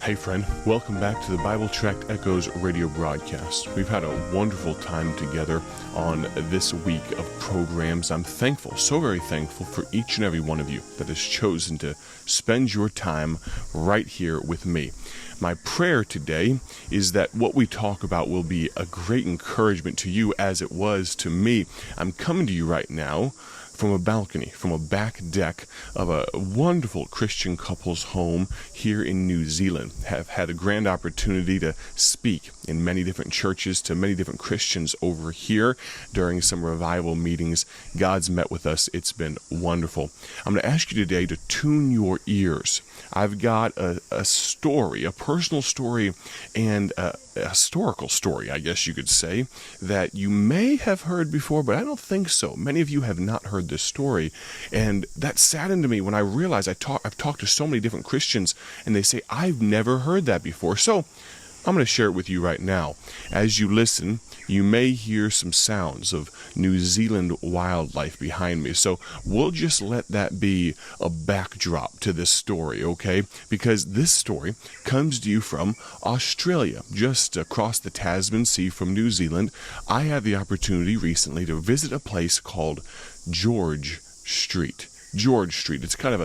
Hey friend, welcome back to the Bible Tract Echoes radio broadcast. We've had a wonderful time together on this week of programs. I'm thankful, so very thankful for each and every one of you that has chosen to spend your time right here with me. My prayer today is that what we talk about will be a great encouragement to you as it was to me. I'm coming to you right now from a balcony, from a back deck of a wonderful Christian couple's home here in New Zealand. Have had a grand opportunity to speak in many different churches to many different Christians over here during some revival meetings. God's met with us. It's been wonderful. I'm going to ask you today to tune your ears. I've got a story, a personal story, and a historical story, I guess you could say, that you may have heard before, but I don't think so. Many of you have not heard this story, and that saddened me when I realized I've talked to so many different Christians, and they say, I've never heard that before. So I'm going to share it with you right now. As you listen, you may hear some sounds of New Zealand wildlife behind me. So we'll just let that be a backdrop to this story, okay? Because this story comes to you from Australia, just across the Tasman Sea from New Zealand. I had the opportunity recently to visit a place called George Street. George Street. It's kind of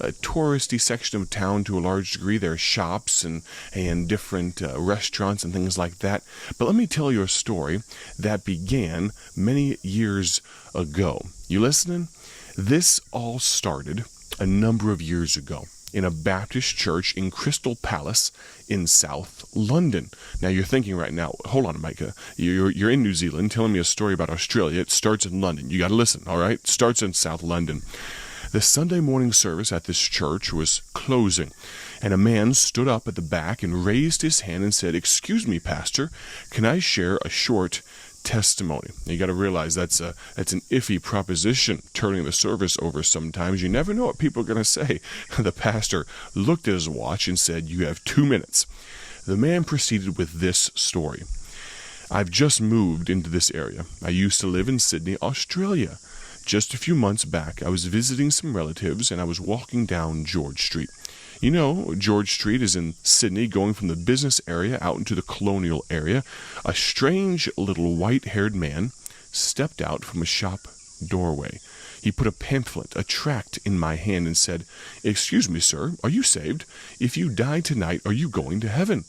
a touristy section of town to a large degree. There are shops and different restaurants and things like that. But let me tell you a story that began many years ago. You listening? This all started a number of years ago in a Baptist church in Crystal Palace in South London. Now you're thinking right now, hold on, Micah, you're in New Zealand telling me a story about Australia. It starts in London. You got to listen, all right? It starts in South London. The Sunday morning service at this church was closing, and a man stood up at the back and raised his hand and said, "Excuse me, Pastor, can I share a short testimony?" Now, you got to realize that's an iffy proposition, turning the service over sometimes. You never know what people are going to say. The pastor looked at his watch and said, "You have 2 minutes." The man proceeded with this story. "I've just moved into this area. I used to live in Sydney, Australia. Just a few months back, I was visiting some relatives, and I was walking down George Street. You know, George Street is in Sydney, going from the business area out into the colonial area. A strange little white-haired man stepped out from a shop doorway. He put a pamphlet, a tract, in my hand and said, 'Excuse me, sir, are you saved? If you die tonight, are you going to heaven?'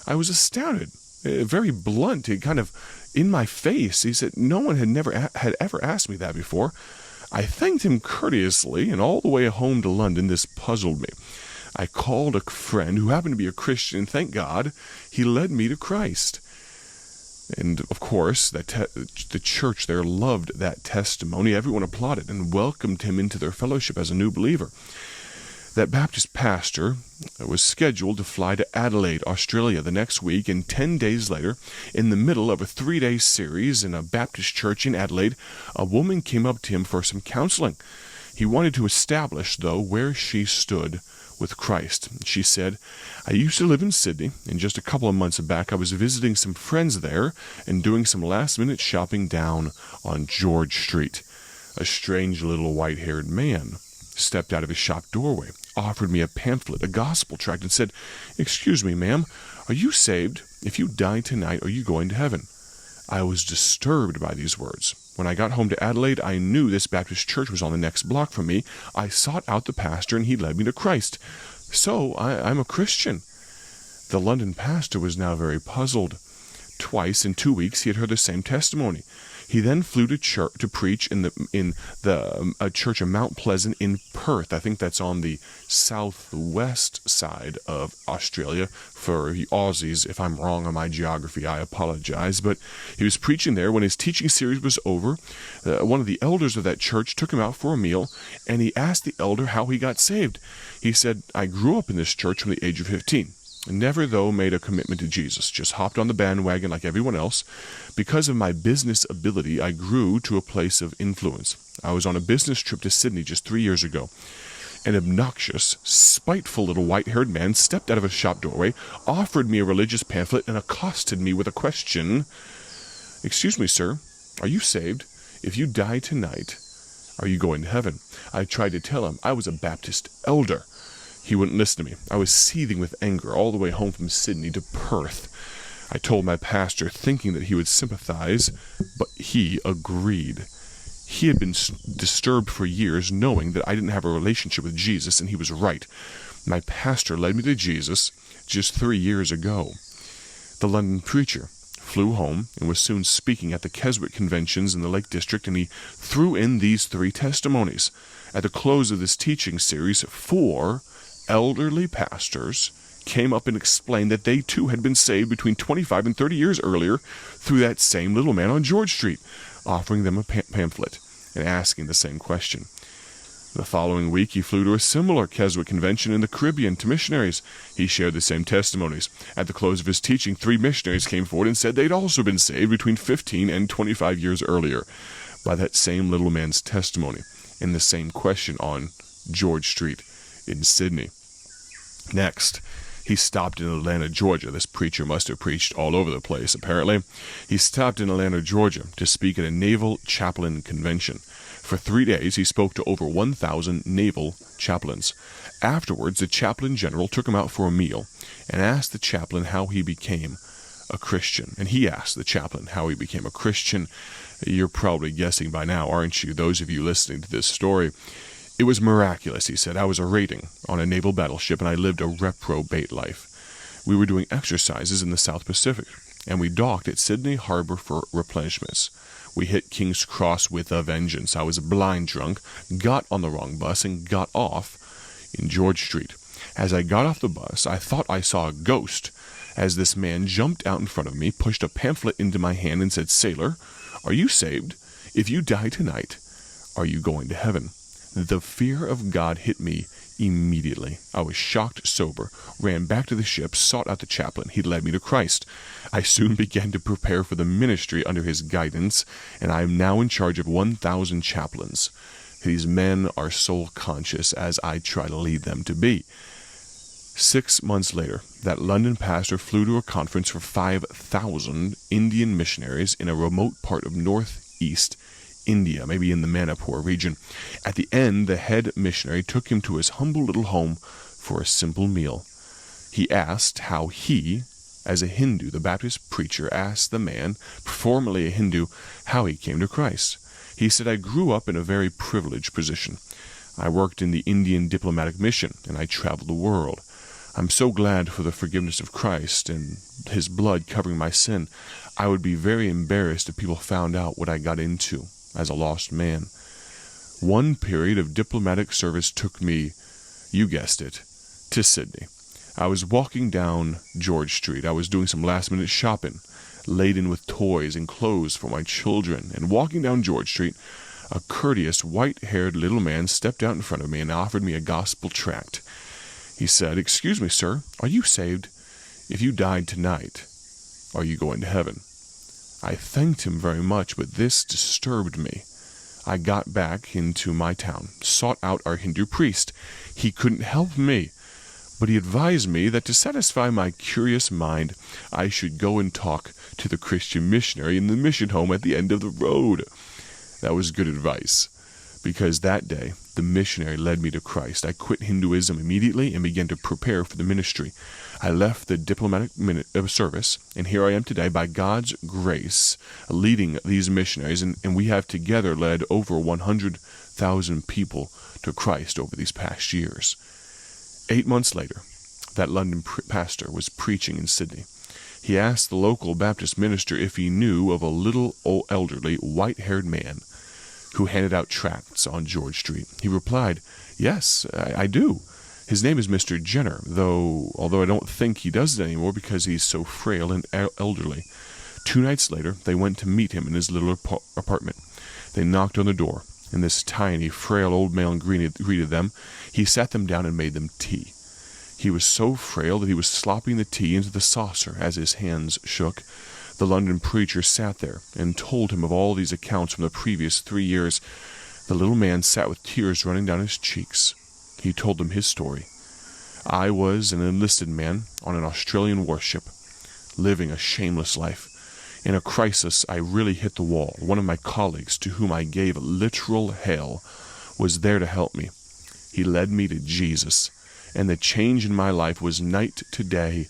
I was astounded, very blunt, kind of in my face. He said no one had ever asked me that before. I thanked him courteously, and all the way home to London, this puzzled me. I called a friend who happened to be a Christian, and thank God, he led me to Christ." And of course, the church there loved that testimony. Everyone applauded and welcomed him into their fellowship as a new believer. That Baptist pastor was scheduled to fly to Adelaide, Australia the next week, and 10 days later, in the middle of a 3-day series in a Baptist church in Adelaide, a woman came up to him for some counseling. He wanted to establish, though, where she stood with Christ. She said, "I used to live in Sydney, and just a couple of months back I was visiting some friends there and doing some last-minute shopping down on George Street. A strange little white-haired man stepped out of his shop doorway, offered me a pamphlet, a gospel tract, and said, 'Excuse me, ma'am, are you saved? If you die tonight, are you going to heaven?' I was disturbed by these words. When I got home to Adelaide, I knew this Baptist church was on the next block from me. I sought out the pastor, and he led me to Christ. So I'm a Christian." The London pastor was now very puzzled. Twice in 2 weeks he had heard the same testimony. He then flew to preach in a church of Mount Pleasant in Perth. I think that's on the southwest side of Australia. For you Aussies, if I'm wrong on my geography, I apologize. But he was preaching there. When his teaching series was over, one of the elders of that church took him out for a meal, and he asked the elder how he got saved. He said, "I grew up in this church from the age of 15. Never, though, made a commitment to Jesus, just hopped on the bandwagon like everyone else. Because of my business ability, I grew to a place of influence. I was on a business trip to Sydney just 3 years ago. An obnoxious, spiteful little white-haired man stepped out of a shop doorway, offered me a religious pamphlet, and accosted me with a question. 'Excuse me, sir, are you saved? If you die tonight, are you going to heaven?' I tried to tell him I was a Baptist elder. He wouldn't listen to me. I was seething with anger all the way home from Sydney to Perth. I told my pastor, thinking that he would sympathize, but he agreed. He had been disturbed for years, knowing that I didn't have a relationship with Jesus, and he was right. My pastor led me to Jesus just 3 years ago. The London preacher flew home and was soon speaking at the Keswick conventions in the Lake District, and he threw in these 3 testimonies. At the close of this teaching series, 4 elderly pastors came up and explained that they too had been saved between 25 and 30 years earlier through that same little man on George Street, offering them a pamphlet and asking the same question. The following week, he flew to a similar Keswick convention in the Caribbean to missionaries. He shared the same testimonies. At the close of his teaching, 3 missionaries came forward and said they'd also been saved between 15 and 25 years earlier by that same little man's testimony in the same question on George Street in Sydney. Next, he stopped in Atlanta, Georgia. This preacher must have preached all over the place, apparently. He stopped in Atlanta, Georgia, to speak at a naval chaplain convention. For 3 days, he spoke to over 1,000 naval chaplains. Afterwards, the chaplain general took him out for a meal and asked the chaplain how he became a Christian. And he asked the chaplain how he became a Christian. You're probably guessing by now, aren't you, those of you listening to this story? It was miraculous, he said. I was a rating on a naval battleship, and I lived a reprobate life. We were doing exercises in the South Pacific, and we docked at Sydney Harbor for replenishments. We hit King's Cross with a vengeance. I was blind drunk, got on the wrong bus, and got off in George Street. As I got off the bus, I thought I saw a ghost, as this man jumped out in front of me, pushed a pamphlet into my hand, and said, "Sailor, are you saved? If you die tonight, are you going to heaven?" The fear of God hit me immediately. I was shocked sober, ran back to the ship, sought out the chaplain. He led me to Christ. I soon began to prepare for the ministry under his guidance, and I am now in charge of 1,000 chaplains. These men are soul-conscious, as I try to lead them to be. 6 months later, that London pastor flew to a conference for 5,000 Indian missionaries in a remote part of northeast India, maybe in the Manipur region. At the end, the head missionary took him to his humble little home for a simple meal. He asked how he, as a Hindu, the Baptist preacher, asked the man, formerly a Hindu, how he came to Christ. He said, "I grew up in a very privileged position. I worked in the Indian diplomatic mission, and I traveled the world. I'm so glad for the forgiveness of Christ and his blood covering my sin. I would be very embarrassed if people found out what I got into as a lost man. One period of diplomatic service took me, you guessed it, to Sydney. I was walking down George Street. I was doing some last-minute shopping, laden with toys and clothes for my children. And walking down George Street, a courteous, white-haired little man stepped out in front of me and offered me a gospel tract. He said, "Excuse me, sir, are you saved? If you died tonight, are you going to heaven?" I thanked him very much, but this disturbed me. I got back into my town, sought out our Hindu priest. He couldn't help me, but he advised me that to satisfy my curious mind, I should go and talk to the Christian missionary in the mission home at the end of the road. That was good advice, because that day, the missionary led me to Christ. I quit Hinduism immediately and began to prepare for the ministry. I left the diplomatic service, and here I am today, by God's grace, leading these missionaries, and we have together led over 100,000 people to Christ over these past years. 8 months later, that London pastor was preaching in Sydney. He asked the local Baptist minister if he knew of a little elderly, white-haired man who handed out tracts on George Street. He replied, "Yes, I do. His name is Mr. Jenner, although I don't think he does it anymore because he's so frail and elderly." 2 nights later, they went to meet him in his little apartment. They knocked on the door, and this tiny, frail old man greeted them. He sat them down and made them tea. He was so frail that he was slopping the tea into the saucer as his hands shook. The London preacher sat there and told him of all these accounts from the previous 3 years. The little man sat with tears running down his cheeks. He told them his story. "I was an enlisted man on an Australian warship, living a shameless life. In a crisis, I really hit the wall. One of my colleagues, to whom I gave literal hell, was there to help me. He led me to Jesus, And the change in my life was night to day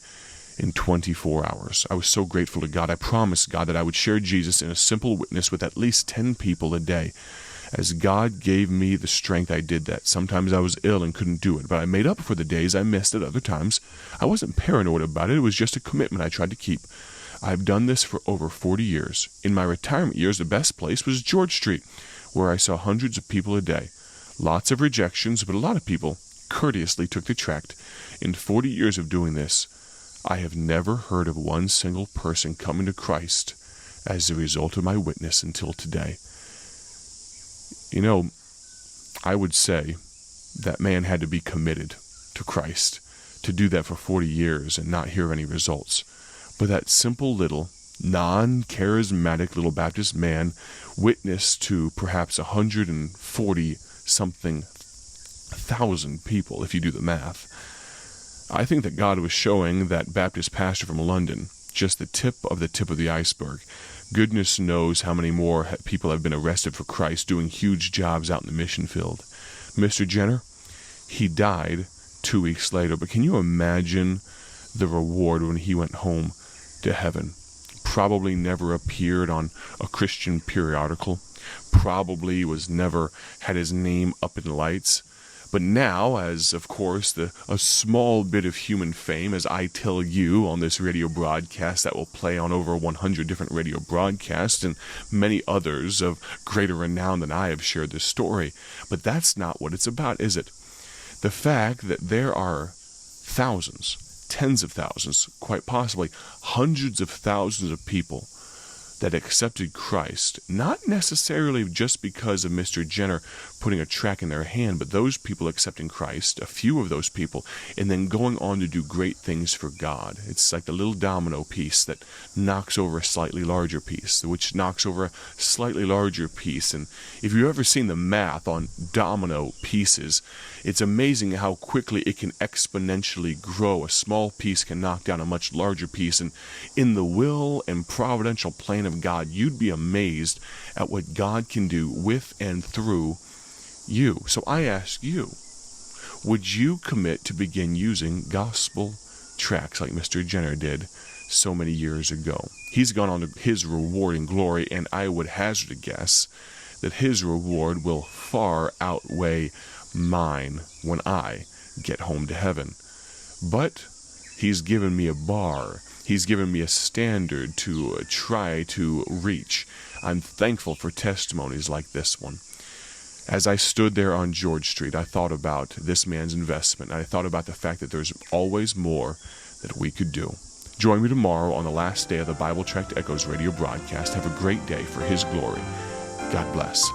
in 24 hours. I was so grateful to God. I promised God that I would share Jesus in a simple witness with at least 10 people a day. As God gave me the strength, I did that. Sometimes I was ill and couldn't do it, but I made up for the days I missed at other times. I wasn't paranoid about it. It was just a commitment I tried to keep. I've done this for over 40 years. In my retirement years, the best place was George Street, where I saw hundreds of people a day. Lots of rejections, but a lot of people courteously took the tract. In 40 years of doing this, I have never heard of one single person coming to Christ as a result of my witness until today. You know, I would say that man had to be committed to Christ to do that for 40 years and not hear any results. But that simple little, non-charismatic little Baptist man witnessed to perhaps 140-something thousand people, if you do the math. I think that God was showing that Baptist pastor from London just the tip of the iceberg. Goodness knows how many more people have been arrested for Christ doing huge jobs out in the mission field. Mr. Jenner, he died 2 weeks later, but can you imagine the reward when he went home to heaven? Probably never appeared on a Christian periodical, probably was never had his name up in lights. But now, as of course a small bit of human fame, as I tell you on this radio broadcast that will play on over 100 different radio broadcasts and many others of greater renown than I have shared this story. But that's not what it's about, is it? The fact that there are thousands, tens of thousands, quite possibly hundreds of thousands of people that accepted Christ, not necessarily just because of Mr. Jenner putting a tract in their hand, but those people accepting Christ, a few of those people, and then going on to do great things for God. It's like the little domino piece that knocks over a slightly larger piece, which knocks over a slightly larger piece. And if you've ever seen the math on domino pieces, it's amazing how quickly it can exponentially grow. A small piece can knock down a much larger piece, and in the will and providential plan of God, you'd be amazed at what God can do with and through you. So I ask you, would you commit to begin using gospel tracts like Mr. Jenner did so many years ago? He's gone on to his reward and glory, and I would hazard a guess that his reward will far outweigh mine when I get home to heaven. But he's given me a bar. He's given me a standard to try to reach. I'm thankful for testimonies like this one. As I stood there on George Street, I thought about this man's investment. I thought about the fact that there's always more that we could do. Join me tomorrow on the last day of the Bible Tract Echoes radio broadcast. Have a great day for His glory. God bless.